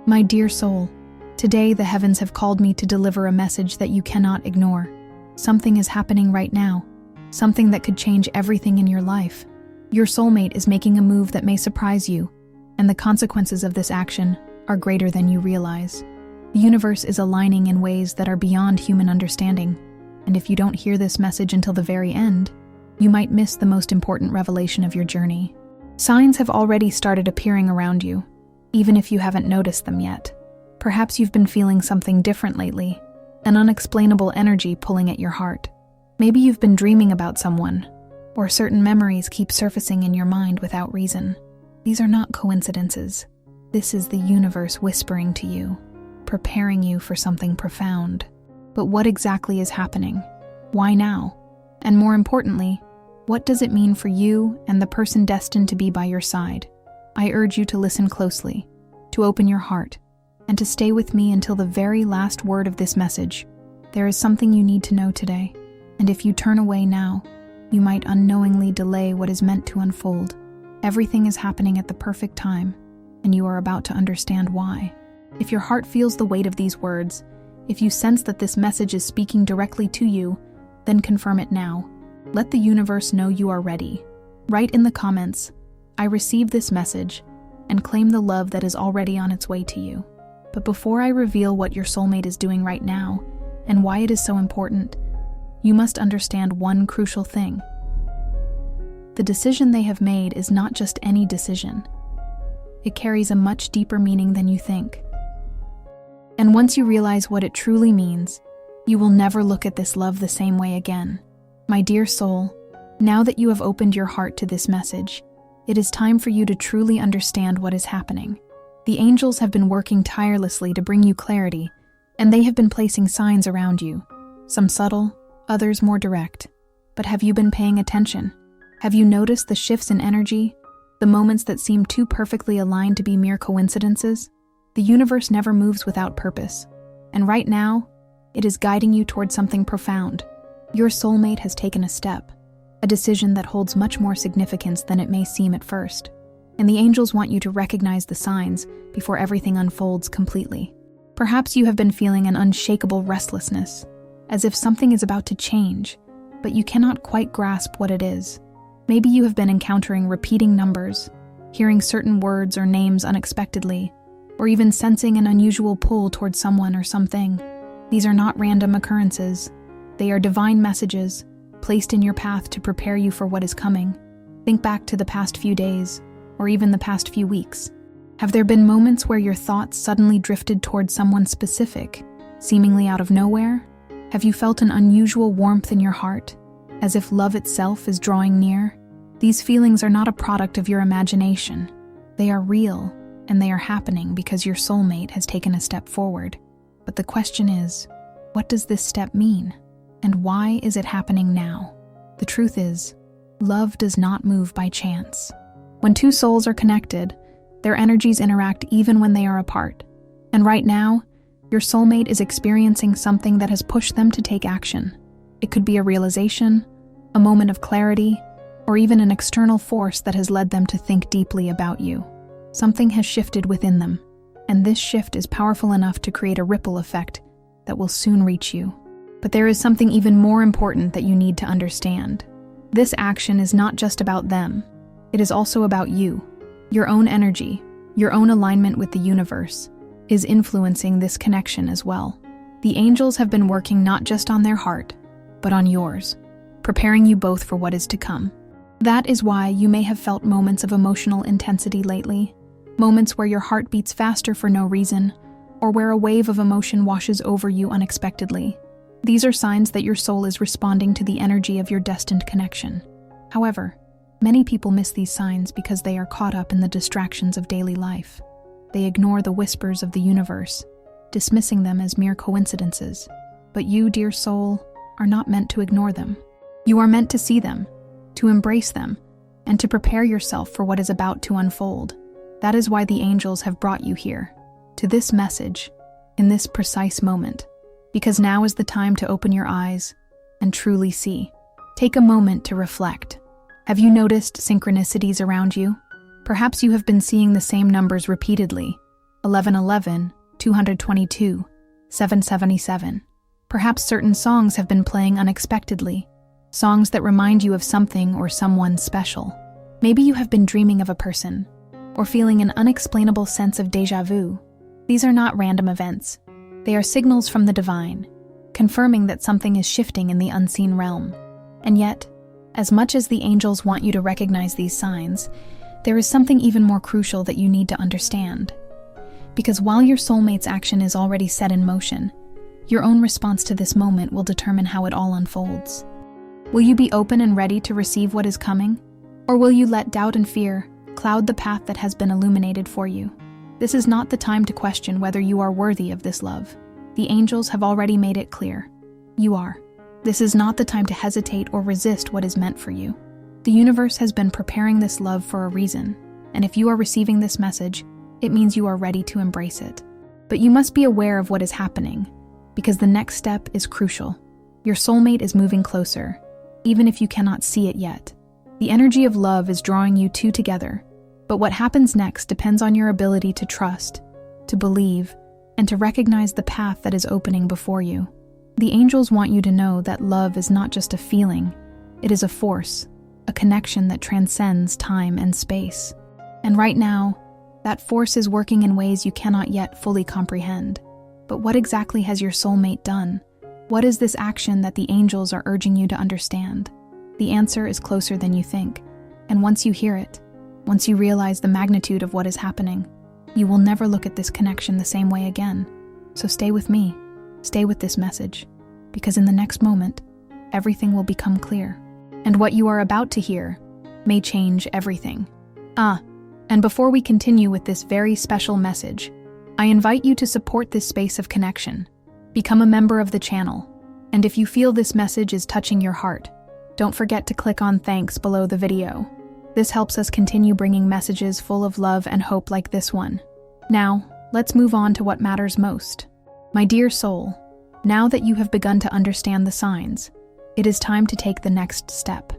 My dear soul, today the heavens have called me to deliver a message that you cannot ignore. Something is happening right now, something that could change everything in your life. Your soulmate is making a move that may surprise you, and the consequences of this action are greater than you realize. The universe is aligning in ways that are beyond human understanding, and if you don't hear this message until the very end, you might miss the most important revelation of your journey. Signs have already started appearing around you, even if you haven't noticed them yet. Perhaps you've been feeling something different lately, an unexplainable energy pulling at your heart. Maybe you've been dreaming about someone, or certain memories keep surfacing in your mind without reason. These are not coincidences. This is the universe whispering to you, preparing you for something profound. But what exactly is happening? Why now? And more importantly, what does it mean for you and the person destined to be by your side? I urge you to listen closely, to open your heart, and to stay with me until the very last word of this message. There is something you need to know today, and if you turn away now, you might unknowingly delay what is meant to unfold. Everything is happening at the perfect time, and you are about to understand why. If your heart feels the weight of these words, if you sense that this message is speaking directly to you, then confirm it now. Let the universe know you are ready. Write in the comments, "I received this message," and claim the love that is already on its way to you. But before I reveal what your soulmate is doing right now, and why it is so important, you must understand one crucial thing. The decision they have made is not just any decision. It carries a much deeper meaning than you think. And once you realize what it truly means, you will never look at this love the same way again. My dear soul, now that you have opened your heart to this message, it is time for you to truly understand what is happening. The angels have been working tirelessly to bring you clarity, and they have been placing signs around you, some subtle, others more direct. But have you been paying attention? Have you noticed the shifts in energy, the moments that seem too perfectly aligned to be mere coincidences? The universe never moves without purpose, and right now, it is guiding you toward something profound. Your soulmate has taken a step, a decision that holds much more significance than it may seem at first. And the angels want you to recognize the signs before everything unfolds completely. Perhaps you have been feeling an unshakable restlessness, as if something is about to change, but you cannot quite grasp what it is. Maybe you have been encountering repeating numbers, hearing certain words or names unexpectedly, or even sensing an unusual pull towards someone or something. These are not random occurrences. They are divine messages, placed in your path to prepare you for what is coming. Think back to the past few days, or even the past few weeks. Have there been moments where your thoughts suddenly drifted towards someone specific, seemingly out of nowhere? Have you felt an unusual warmth in your heart, as if love itself is drawing near? These feelings are not a product of your imagination. They are real, and they are happening because your soulmate has taken a step forward. But the question is, what does this step mean? And why is it happening now? The truth is, love does not move by chance. When two souls are connected, their energies interact even when they are apart. And right now, your soulmate is experiencing something that has pushed them to take action. It could be a realization, a moment of clarity, or even an external force that has led them to think deeply about you. Something has shifted within them, and this shift is powerful enough to create a ripple effect that will soon reach you. But there is something even more important that you need to understand. This action is not just about them. It is also about you. Your own energy, your own alignment with the universe, is influencing this connection as well. The angels have been working not just on their heart, but on yours, preparing you both for what is to come. That is why you may have felt moments of emotional intensity lately, moments where your heart beats faster for no reason, or where a wave of emotion washes over you unexpectedly. These are signs that your soul is responding to the energy of your destined connection. However, many people miss these signs because they are caught up in the distractions of daily life. They ignore the whispers of the universe, dismissing them as mere coincidences. But you, dear soul, are not meant to ignore them. You are meant to see them, to embrace them, and to prepare yourself for what is about to unfold. That is why the angels have brought you here, to this message, in this precise moment. Because now is the time to open your eyes and truly see. Take a moment to reflect. Have you noticed synchronicities around you? Perhaps you have been seeing the same numbers repeatedly, 1111, 222, 777. Perhaps certain songs have been playing unexpectedly, songs that remind you of something or someone special. Maybe you have been dreaming of a person, or feeling an unexplainable sense of déjà vu. These are not random events. They are signals from the divine, confirming that something is shifting in the unseen realm. And yet, as much as the angels want you to recognize these signs, there is something even more crucial that you need to understand. Because while your soulmate's action is already set in motion, your own response to this moment will determine how it all unfolds. Will you be open and ready to receive what is coming? Or will you let doubt and fear cloud the path that has been illuminated for you? This is not the time to question whether you are worthy of this love. The angels have already made it clear. You are. This is not the time to hesitate or resist what is meant for you. The universe has been preparing this love for a reason, and if you are receiving this message, it means you are ready to embrace it. But you must be aware of what is happening, because the next step is crucial. Your soulmate is moving closer, even if you cannot see it yet. The energy of love is drawing you two together, but what happens next depends on your ability to trust, to believe, and to recognize the path that is opening before you. The angels want you to know that love is not just a feeling, it is a force, a connection that transcends time and space. And right now, that force is working in ways you cannot yet fully comprehend. But what exactly has your soulmate done? What is this action that the angels are urging you to understand? The answer is closer than you think, and once you hear it, once you realize the magnitude of what is happening, you will never look at this connection the same way again. So stay with me, stay with this message, because in the next moment, everything will become clear. And what you are about to hear may change everything. And before we continue with this very special message, I invite you to support this space of connection. Become a member of the channel. And if you feel this message is touching your heart, don't forget to click on thanks below the video. This helps us continue bringing messages full of love and hope like this one. Now, let's move on to what matters most. My dear soul, now that you have begun to understand the signs, it is time to take the next step.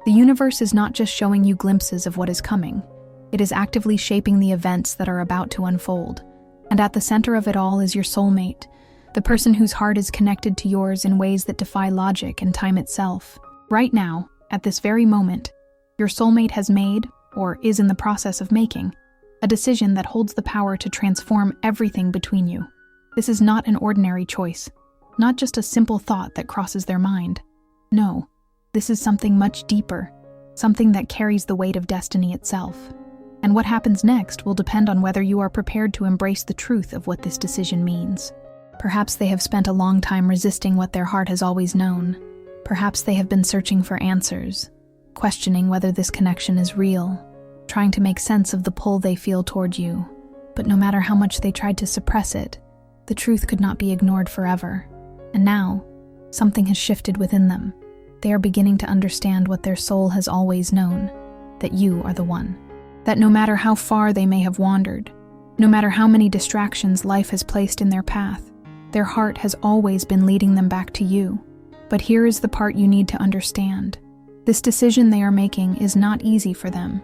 The universe is not just showing you glimpses of what is coming, it is actively shaping the events that are about to unfold. And at the center of it all is your soulmate, the person whose heart is connected to yours in ways that defy logic and time itself. Right now, at this very moment, your soulmate has made, or is in the process of making, a decision that holds the power to transform everything between you. This is not an ordinary choice, not just a simple thought that crosses their mind. No, this is something much deeper, something that carries the weight of destiny itself. And what happens next will depend on whether you are prepared to embrace the truth of what this decision means. Perhaps they have spent a long time resisting what their heart has always known. Perhaps they have been searching for answers, questioning whether this connection is real, trying to make sense of the pull they feel toward you. But no matter how much they tried to suppress it, the truth could not be ignored forever. And now, something has shifted within them. They are beginning to understand what their soul has always known, that you are the one. That no matter how far they may have wandered, no matter how many distractions life has placed in their path, their heart has always been leading them back to you. But here is the part you need to understand. This decision they are making is not easy for them,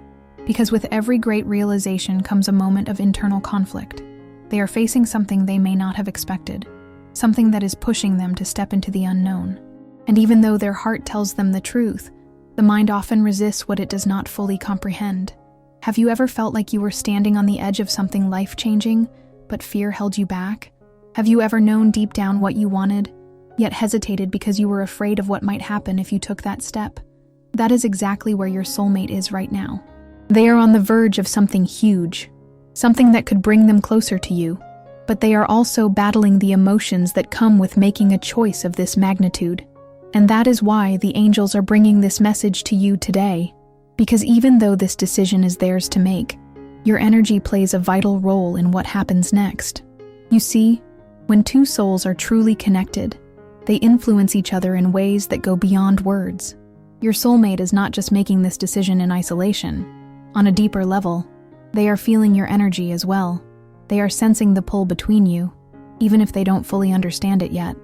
because with every great realization comes a moment of internal conflict. They are facing something they may not have expected, something that is pushing them to step into the unknown. And even though their heart tells them the truth, the mind often resists what it does not fully comprehend. Have you ever felt like you were standing on the edge of something life-changing, but fear held you back? Have you ever known deep down what you wanted, yet hesitated because you were afraid of what might happen if you took that step? That is exactly where your soulmate is right now. They are on the verge of something huge, something that could bring them closer to you, but they are also battling the emotions that come with making a choice of this magnitude. And that is why the angels are bringing this message to you today. Because even though this decision is theirs to make, your energy plays a vital role in what happens next. You see, when two souls are truly connected, they influence each other in ways that go beyond words. Your soulmate is not just making this decision in isolation. On a deeper level, they are feeling your energy as well. They are sensing the pull between you, even if they don't fully understand it yet.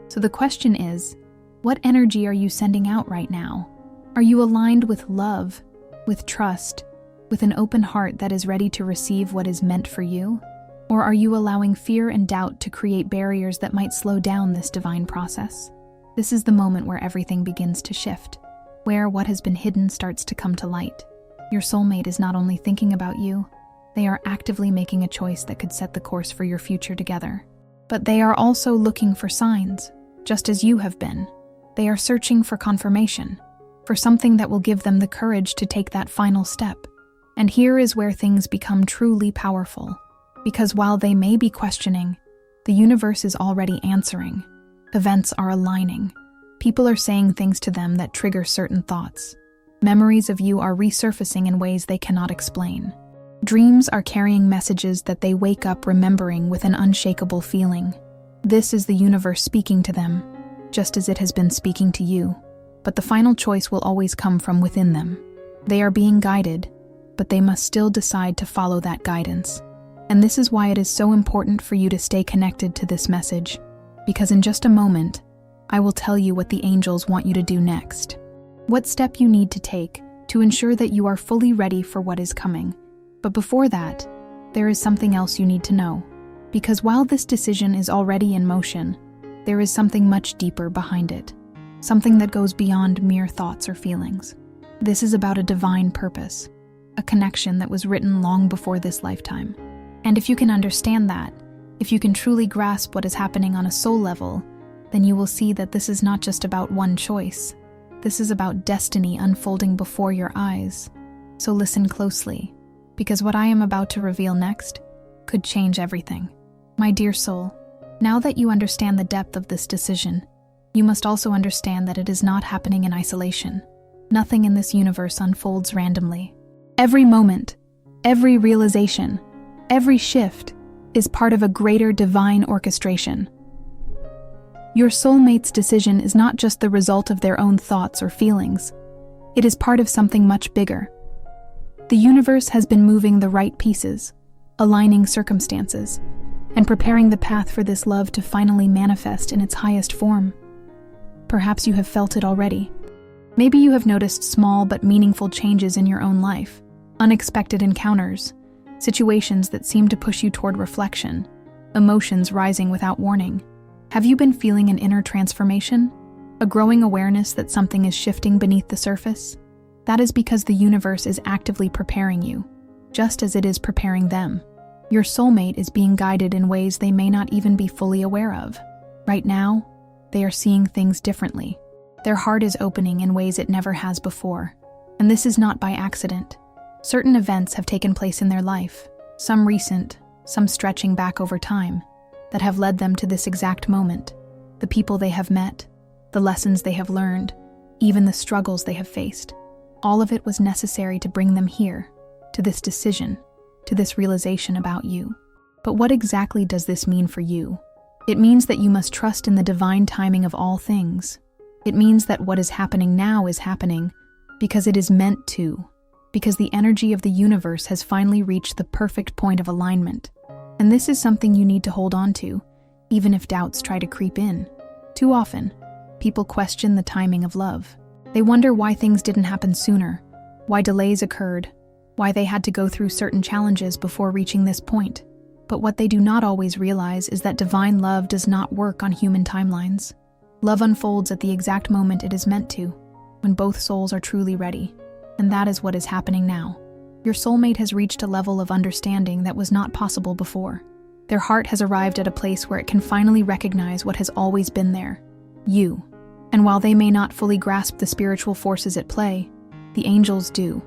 So the question is, what energy are you sending out right now? Are you aligned with love, with trust, with an open heart that is ready to receive what is meant for you? Or are you allowing fear and doubt to create barriers that might slow down this divine process? This is the moment where everything begins to shift, where what has been hidden starts to come to light. Your soulmate is not only thinking about you, they are actively making a choice that could set the course for your future together. But they are also looking for signs, just as you have been. They are searching for confirmation, for something that will give them the courage to take that final step. And here is where things become truly powerful. Because while they may be questioning, the universe is already answering. Events are aligning. People are saying things to them that trigger certain thoughts. Memories of you are resurfacing in ways they cannot explain. Dreams are carrying messages that they wake up remembering with an unshakable feeling. This is the universe speaking to them, just as it has been speaking to you. But the final choice will always come from within them. They are being guided, but they must still decide to follow that guidance. And this is why it is so important for you to stay connected to this message, because in just a moment, I will tell you what the angels want you to do next. What step you need to take to ensure that you are fully ready for what is coming. But before that, there is something else you need to know. Because while this decision is already in motion, there is something much deeper behind it. Something that goes beyond mere thoughts or feelings. This is about a divine purpose, a connection that was written long before this lifetime. And if you can understand that, if you can truly grasp what is happening on a soul level, then you will see that this is not just about one choice. This is about destiny unfolding before your eyes. So listen closely, because what I am about to reveal next could change everything. My dear soul, now that you understand the depth of this decision, you must also understand that it is not happening in isolation. Nothing in this universe unfolds randomly. Every moment, every realization, every shift is part of a greater divine orchestration. Your soulmate's decision is not just the result of their own thoughts or feelings. It is part of something much bigger. The universe has been moving the right pieces, aligning circumstances, and preparing the path for this love to finally manifest in its highest form. Perhaps you have felt it already. Maybe you have noticed small but meaningful changes in your own life, unexpected encounters, situations that seem to push you toward reflection, emotions rising without warning. Have you been feeling an inner transformation? A growing awareness that something is shifting beneath the surface? That is because the universe is actively preparing you, just as it is preparing them. Your soulmate is being guided in ways they may not even be fully aware of. Right now, they are seeing things differently. Their heart is opening in ways it never has before. And this is not by accident. Certain events have taken place in their life, some recent, some stretching back over time, that have led them to this exact moment. The people they have met, the lessons they have learned, even the struggles they have faced. All of it was necessary to bring them here, to this decision, to this realization about you. But what exactly does this mean for you? It means that you must trust in the divine timing of all things. It means that what is happening now is happening because it is meant to. Because the energy of the universe has finally reached the perfect point of alignment. And this is something you need to hold on to, even if doubts try to creep in. Too often, people question the timing of love. They wonder why things didn't happen sooner, why delays occurred, why they had to go through certain challenges before reaching this point. But what they do not always realize is that divine love does not work on human timelines. Love unfolds at the exact moment it is meant to, when both souls are truly ready. And that is what is happening now. Your soulmate has reached a level of understanding that was not possible before. Their heart has arrived at a place where it can finally recognize what has always been there, you. And while they may not fully grasp the spiritual forces at play, the angels do.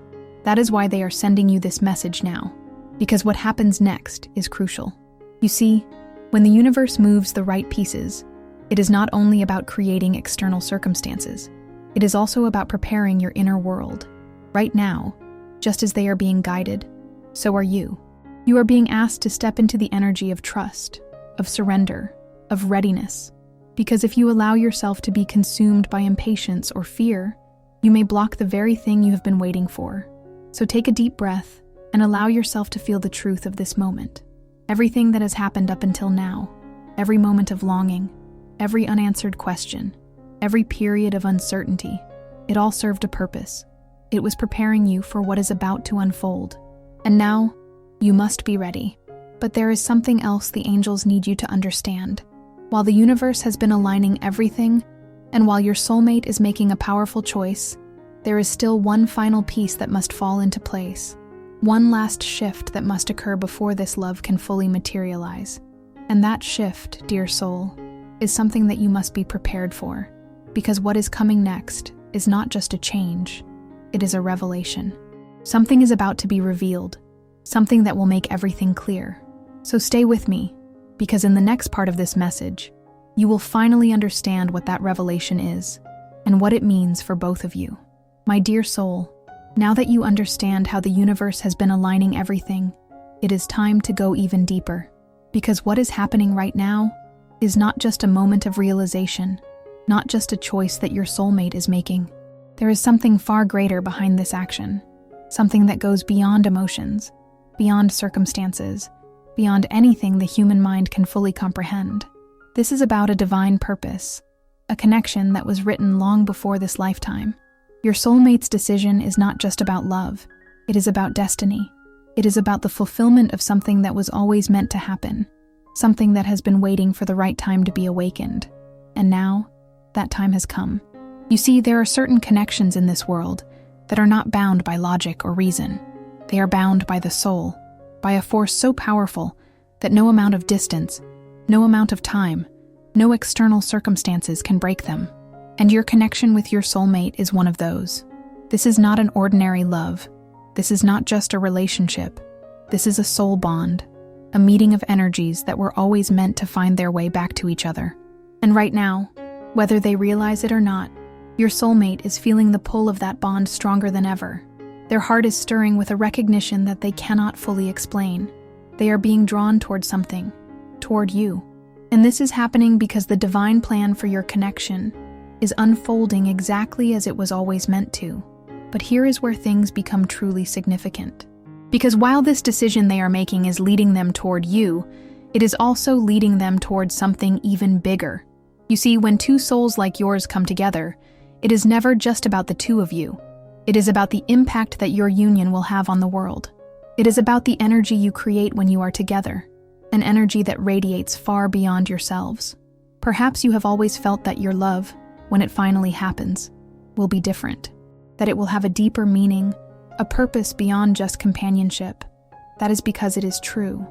That is why they are sending you this message now, because what happens next is crucial. You see, when the universe moves the right pieces, it is not only about creating external circumstances, it is also about preparing your inner world. Right now, just as they are being guided, so are you. You are being asked to step into the energy of trust, of surrender, of readiness. Because if you allow yourself to be consumed by impatience or fear, you may block the very thing you have been waiting for. So take a deep breath and allow yourself to feel the truth of this moment. Everything that has happened up until now, every moment of longing, every unanswered question, every period of uncertainty, it all served a purpose. It was preparing you for what is about to unfold. And now, you must be ready. But there is something else the angels need you to understand. While the universe has been aligning everything, and while your soulmate is making a powerful choice, there is still one final piece that must fall into place. One last shift that must occur before this love can fully materialize. And that shift, dear soul, is something that you must be prepared for. Because what is coming next is not just a change, it is a revelation. Something is about to be revealed, something that will make everything clear. So stay with me, because in the next part of this message, you will finally understand what that revelation is and what it means for both of you. My dear soul, now that you understand how the universe has been aligning everything, it is time to go even deeper. Because what is happening right now is not just a moment of realization, not just a choice that your soulmate is making. There is something far greater behind this action, something that goes beyond emotions, beyond circumstances, beyond anything the human mind can fully comprehend. This is about a divine purpose, a connection that was written long before this lifetime. Your soulmate's decision is not just about love, it is about destiny. It is about the fulfillment of something that was always meant to happen, something that has been waiting for the right time to be awakened. And now, that time has come. You see, there are certain connections in this world that are not bound by logic or reason. They are bound by the soul, by a force so powerful that no amount of distance, no amount of time, no external circumstances can break them. And your connection with your soulmate is one of those. This is not an ordinary love. This is not just a relationship. This is a soul bond, a meeting of energies that were always meant to find their way back to each other. And right now, whether they realize it or not, your soulmate is feeling the pull of that bond stronger than ever. Their heart is stirring with a recognition that they cannot fully explain. They are being drawn toward something, toward you. And this is happening because the divine plan for your connection is unfolding exactly as it was always meant to. But here is where things become truly significant. Because while this decision they are making is leading them toward you, it is also leading them toward something even bigger. You see, when two souls like yours come together, it is never just about the two of you. It is about the impact that your union will have on the world. It is about the energy you create when you are together, an energy that radiates far beyond yourselves. Perhaps you have always felt that your love, when it finally happens, will be different, that it will have a deeper meaning, a purpose beyond just companionship. That is because it is true.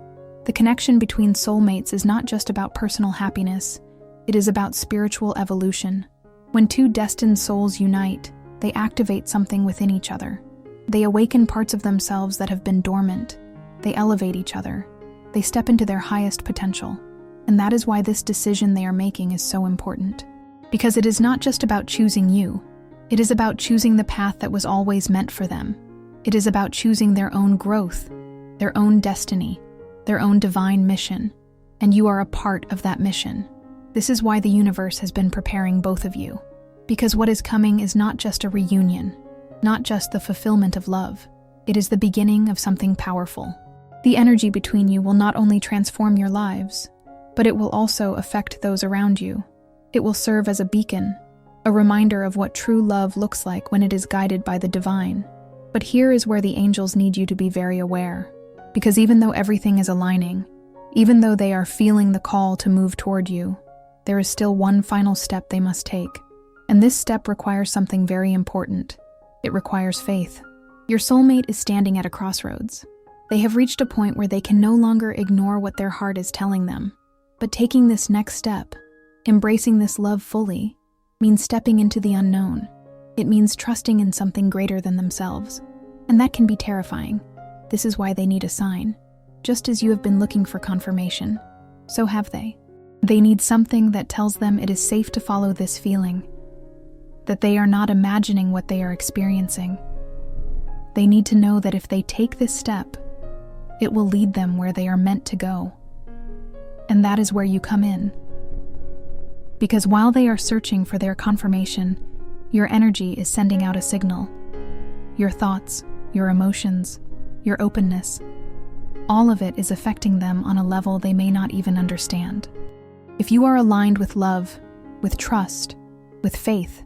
The connection between soulmates is not just about personal happiness, it is about spiritual evolution. When two destined souls unite, they activate something within each other. They awaken parts of themselves that have been dormant. They elevate each other. They step into their highest potential. And that is why this decision they are making is so important. Because it is not just about choosing you. It is about choosing the path that was always meant for them. It is about choosing their own growth, their own destiny, their own divine mission. And you are a part of that mission. This is why the universe has been preparing both of you. Because what is coming is not just a reunion, not just the fulfillment of love. It is the beginning of something powerful. The energy between you will not only transform your lives, but it will also affect those around you. It will serve as a beacon, a reminder of what true love looks like when it is guided by the divine. But here is where the angels need you to be very aware. Because even though everything is aligning, even though they are feeling the call to move toward you, there is still one final step they must take. And this step requires something very important. It requires faith. Your soulmate is standing at a crossroads. They have reached a point where they can no longer ignore what their heart is telling them. But taking this next step, embracing this love fully, means stepping into the unknown. It means trusting in something greater than themselves. And that can be terrifying. This is why they need a sign. Just as you have been looking for confirmation, so have they. They need something that tells them it is safe to follow this feeling, that they are not imagining what they are experiencing. They need to know that if they take this step, it will lead them where they are meant to go. And that is where you come in. Because while they are searching for their confirmation, your energy is sending out a signal. Your thoughts, your emotions, your openness, all of it is affecting them on a level they may not even understand. If you are aligned with love, with trust, with faith,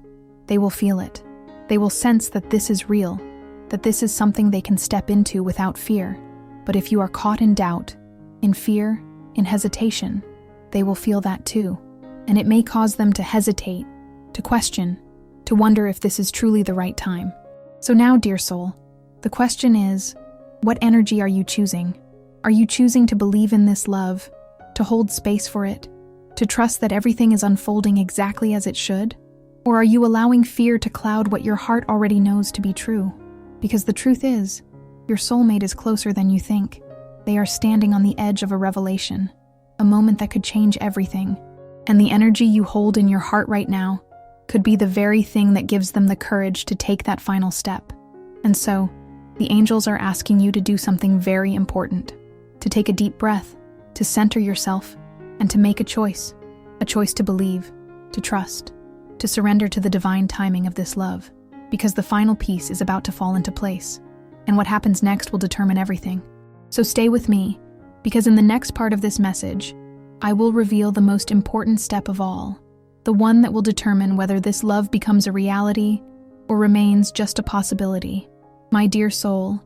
they will feel it. They will sense that this is real, that this is something they can step into without fear. But if you are caught in doubt, in fear, in hesitation, they will feel that too. And it may cause them to hesitate, to question, to wonder if this is truly the right time. So now, dear soul, the question is, what energy are you choosing? Are you choosing to believe in this love, to hold space for it, to trust that everything is unfolding exactly as it should? Or are you allowing fear to cloud what your heart already knows to be true? Because the truth is, your soulmate is closer than you think. They are standing on the edge of a revelation, a moment that could change everything. And the energy you hold in your heart right now could be the very thing that gives them the courage to take that final step. And so, the angels are asking you to do something very important, to take a deep breath, to center yourself, and to make a choice to believe, to trust, to surrender to the divine timing of this love, because the final piece is about to fall into place, and what happens next will determine everything. So stay with me, because in the next part of this message, I will reveal the most important step of all, the one that will determine whether this love becomes a reality or remains just a possibility. My dear soul,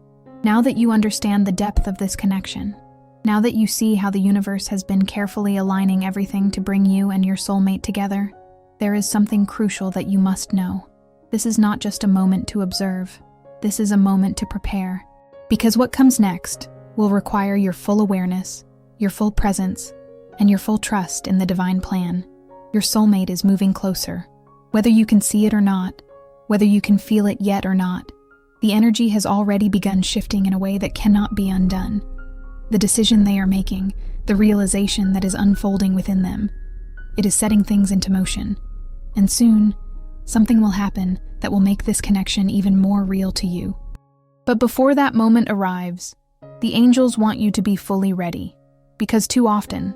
now that you understand the depth of this connection, now that you see how the universe has been carefully aligning everything to bring you and your soulmate together, there is something crucial that you must know. This is not just a moment to observe. This is a moment to prepare. Because what comes next will require your full awareness, your full presence, and your full trust in the divine plan. Your soulmate is moving closer. Whether you can see it or not, whether you can feel it yet or not, the energy has already begun shifting in a way that cannot be undone. The decision they are making, the realization that is unfolding within them, it is setting things into motion. And soon, something will happen that will make this connection even more real to you. But before that moment arrives, the angels want you to be fully ready. Because too often,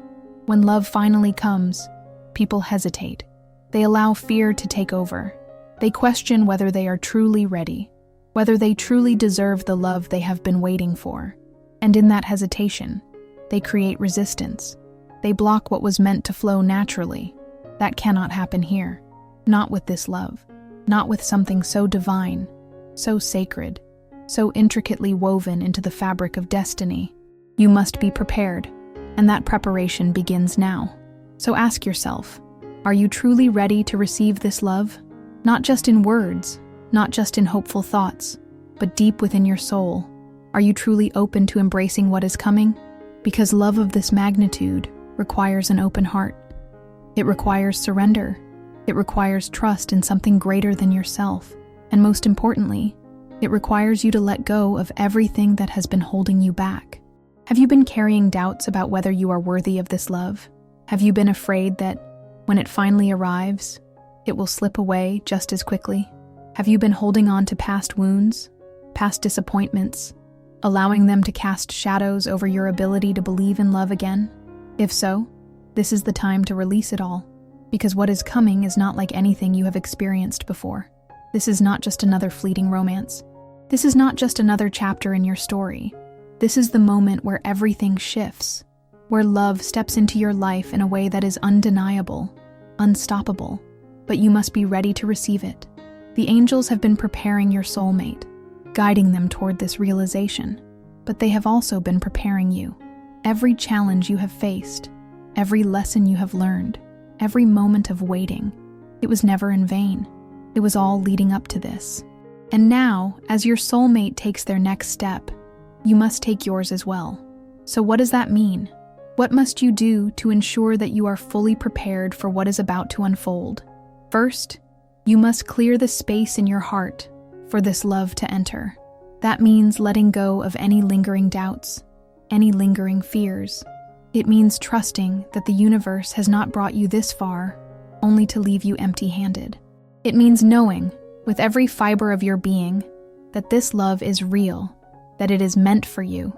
when love finally comes, people hesitate. They allow fear to take over. They question whether they are truly ready, whether they truly deserve the love they have been waiting for. And in that hesitation, they create resistance. They block what was meant to flow naturally. That cannot happen here. Not with this love. Not with something so divine, so sacred, so intricately woven into the fabric of destiny. You must be prepared, and that preparation begins now. So ask yourself, are you truly ready to receive this love? Not just in words, not just in hopeful thoughts, but deep within your soul. Are you truly open to embracing what is coming? Because love of this magnitude requires an open heart. It requires surrender. It requires trust in something greater than yourself. And most importantly, it requires you to let go of everything that has been holding you back. Have you been carrying doubts about whether you are worthy of this love? Have you been afraid that when it finally arrives, it will slip away just as quickly? Have you been holding on to past wounds, past disappointments, allowing them to cast shadows over your ability to believe in love again? If so, this is the time to release it all, because what is coming is not like anything you have experienced before. This is not just another fleeting romance. This is not just another chapter in your story. This is the moment where everything shifts, where love steps into your life in a way that is undeniable, unstoppable, but you must be ready to receive it. The angels have been preparing your soulmate, guiding them toward this realization, but they have also been preparing you. Every challenge you have faced, every lesson you have learned, every moment of waiting, it was never in vain. It was all leading up to this. And now, as your soulmate takes their next step, you must take yours as well. So what does that mean? What must you do to ensure that you are fully prepared for what is about to unfold? First, you must clear the space in your heart for this love to enter. That means letting go of any lingering doubts, any lingering fears. It means trusting that the universe has not brought you this far only to leave you empty-handed. It means knowing, with every fiber of your being, that this love is real, that it is meant for you,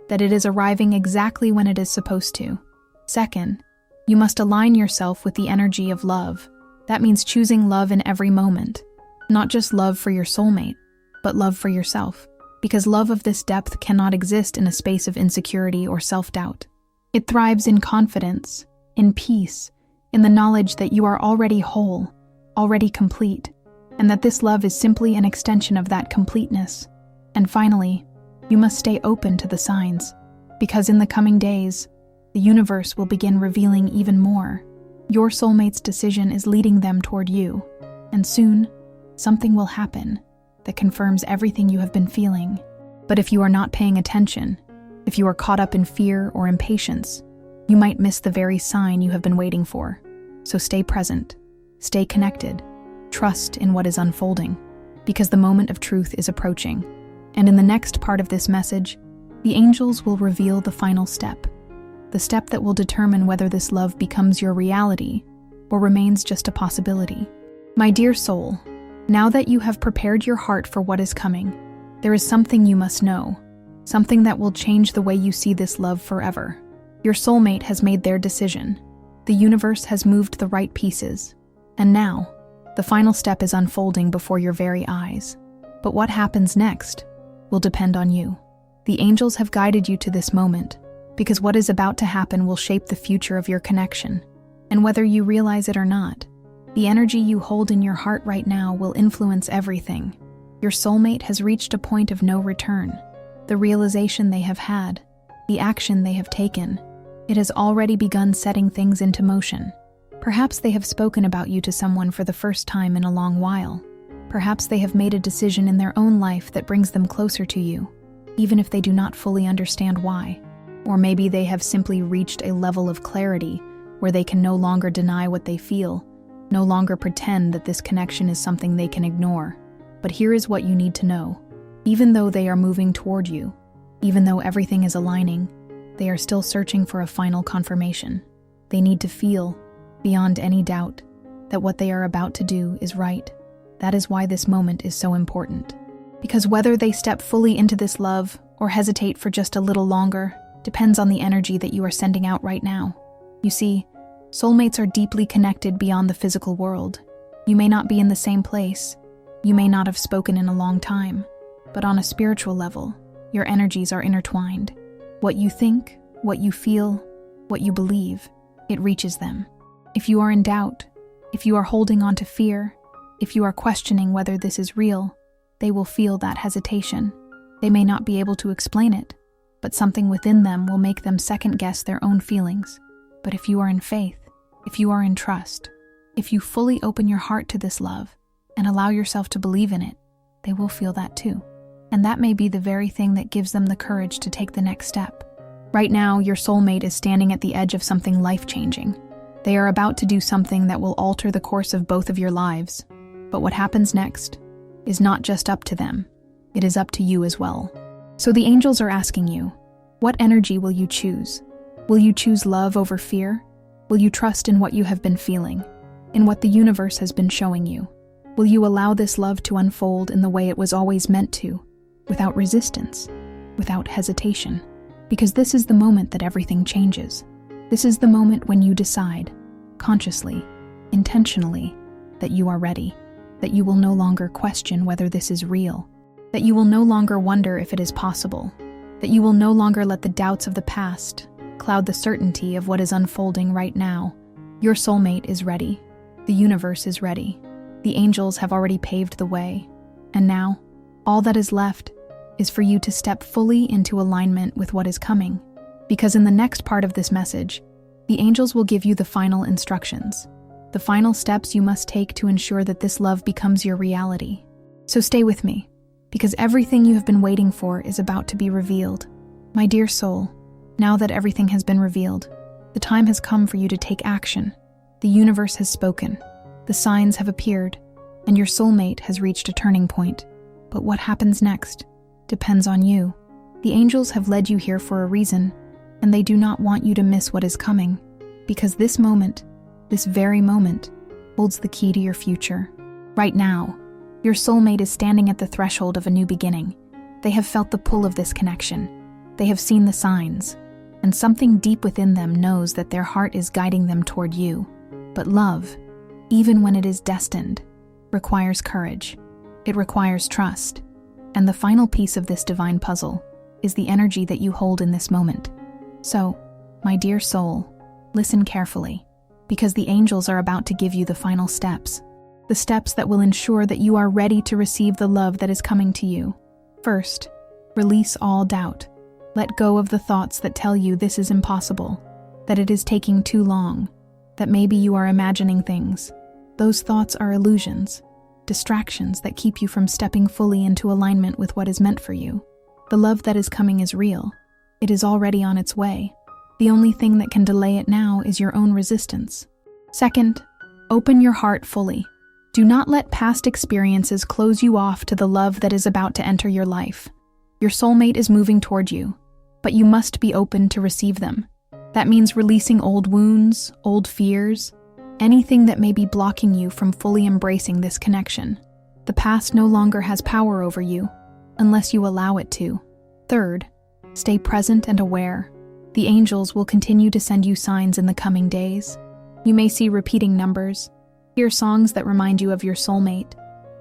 that it is arriving exactly when it is supposed to. Second, you must align yourself with the energy of love. That means choosing love in every moment. Not just love for your soulmate, but love for yourself. Because love of this depth cannot exist in a space of insecurity or self-doubt. It thrives in confidence, in peace, in the knowledge that you are already whole, already complete, and that this love is simply an extension of that completeness. And finally, you must stay open to the signs, because in the coming days, The universe will begin revealing even more. Your soulmate's decision is leading them toward you, and soon, something will happen that confirms everything you have been feeling. But if you are not paying attention, if you are caught up in fear or impatience, you might miss the very sign you have been waiting for. So stay present, stay connected, trust in what is unfolding, because the moment of truth is approaching. And in the next part of this message, the angels will reveal the final step, the step that will determine whether this love becomes your reality or remains just a possibility. My dear soul, now that you have prepared your heart for what is coming, there is something you must know, something that will change the way you see this love forever. Your soulmate has made their decision. The universe has moved the right pieces. And now, the final step is unfolding before your very eyes. But what happens next will depend on you. The angels have guided you to this moment, because what is about to happen will shape the future of your connection. And whether you realize it or not, the energy you hold in your heart right now will influence everything. Your soulmate has reached a point of no return. The realization they have had, the action they have taken, it has already begun setting things into motion. Perhaps they have spoken about you to someone for the first time in a long while. Perhaps they have made a decision in their own life that brings them closer to you, even if they do not fully understand why. Or maybe they have simply reached a level of clarity where they can no longer deny what they feel, no longer pretend that this connection is something they can ignore. But here is what you need to know. Even though they are moving toward you, even though everything is aligning, they are still searching for a final confirmation. They need to feel, beyond any doubt, that what they are about to do is right. That is why this moment is so important. Because whether they step fully into this love or hesitate for just a little longer depends on the energy that you are sending out right now. You see, soulmates are deeply connected beyond the physical world. You may not be in the same place. You may not have spoken in a long time. But on a spiritual level, your energies are intertwined. What you think, what you feel, what you believe, it reaches them. If you are in doubt, if you are holding on to fear, if you are questioning whether this is real, they will feel that hesitation. They may not be able to explain it, but something within them will make them second-guess their own feelings. But if you are in faith, if you are in trust, if you fully open your heart to this love and allow yourself to believe in it, they will feel that too. And that may be the very thing that gives them the courage to take the next step. Right now, your soulmate is standing at the edge of something life-changing. They are about to do something that will alter the course of both of your lives. But what happens next is not just up to them. It is up to you as well. So the angels are asking you, what energy will you choose? Will you choose love over fear? Will you trust in what you have been feeling, in what the universe has been showing you? Will you allow this love to unfold in the way it was always meant to, without resistance, without hesitation? Because this is the moment that everything changes. This is the moment when you decide, consciously, intentionally, that you are ready, that you will no longer question whether this is real, that you will no longer wonder if it is possible, that you will no longer let the doubts of the past cloud the certainty of what is unfolding right now. Your soulmate is ready. The universe is ready. The angels have already paved the way. And now, all that is left is for you to step fully into alignment with what is coming. Because in the next part of this message, the angels will give you the final instructions, the final steps you must take to ensure that this love becomes your reality. So stay with me, because everything you have been waiting for is about to be revealed. My dear soul, now that everything has been revealed, the time has come for you to take action. The universe has spoken, the signs have appeared, and your soulmate has reached a turning point. But what happens next depends on you. The angels have led you here for a reason, and they do not want you to miss what is coming, because this moment, this very moment, holds the key to your future. Right now, your soulmate is standing at the threshold of a new beginning. They have felt the pull of this connection. They have seen the signs, and something deep within them knows that their heart is guiding them toward you. But love, even when it is destined, requires courage. It requires trust. And the final piece of this divine puzzle is the energy that you hold in this moment. So, my dear soul, listen carefully, because the angels are about to give you the final steps, the steps that will ensure that you are ready to receive the love that is coming to you. First, release all doubt. Let go of the thoughts that tell you this is impossible. that it is taking too long, that maybe you are imagining things. Those thoughts are illusions, distractions that keep you from stepping fully into alignment with what is meant for you. The love that is coming is real. It is already on its way. The only thing that can delay it now is your own resistance. Second, open your heart fully. Do not let past experiences close you off to the love that is about to enter your life. Your soulmate is moving toward you, but you must be open to receive them. That means releasing old wounds, old fears, anything that may be blocking you from fully embracing this connection. The past no longer has power over you, unless you allow it to. Third, stay present and aware. The angels will continue to send you signs in the coming days. You may see repeating numbers, hear songs that remind you of your soulmate,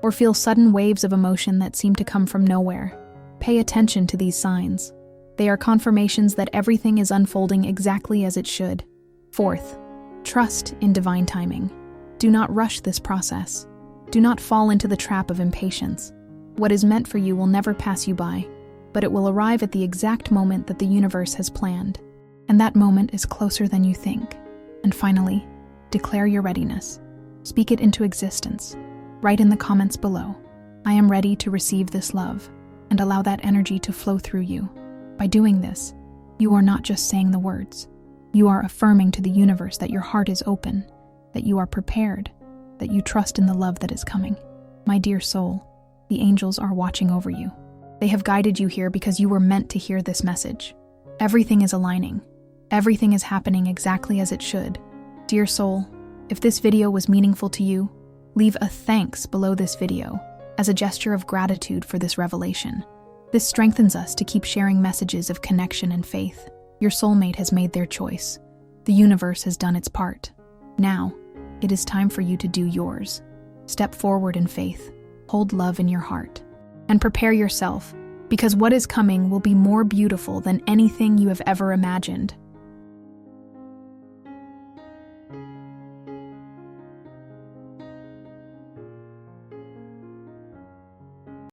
or feel sudden waves of emotion that seem to come from nowhere. Pay attention to these signs. They are confirmations that everything is unfolding exactly as it should. Fourth, trust in divine timing. Do not rush this process. Do not fall into the trap of impatience. What is meant for you will never pass you by, but it will arrive at the exact moment that the universe has planned. And that moment is closer than you think. And finally, declare your readiness. Speak it into existence. Write in the comments below, "I am ready to receive this love," and allow that energy to flow through you. By doing this, you are not just saying the words. You are affirming to the universe that your heart is open, that you are prepared, that you trust in the love that is coming. My dear soul, the angels are watching over you. They have guided you here because you were meant to hear this message. Everything is aligning. Everything is happening exactly as it should. Dear soul, if this video was meaningful to you, leave a thanks below this video as a gesture of gratitude for this revelation. This strengthens us to keep sharing messages of connection and faith. Your soulmate has made their choice. The universe has done its part. Now, it is time for you to do yours. Step forward in faith, hold love in your heart, and prepare yourself, because what is coming will be more beautiful than anything you have ever imagined.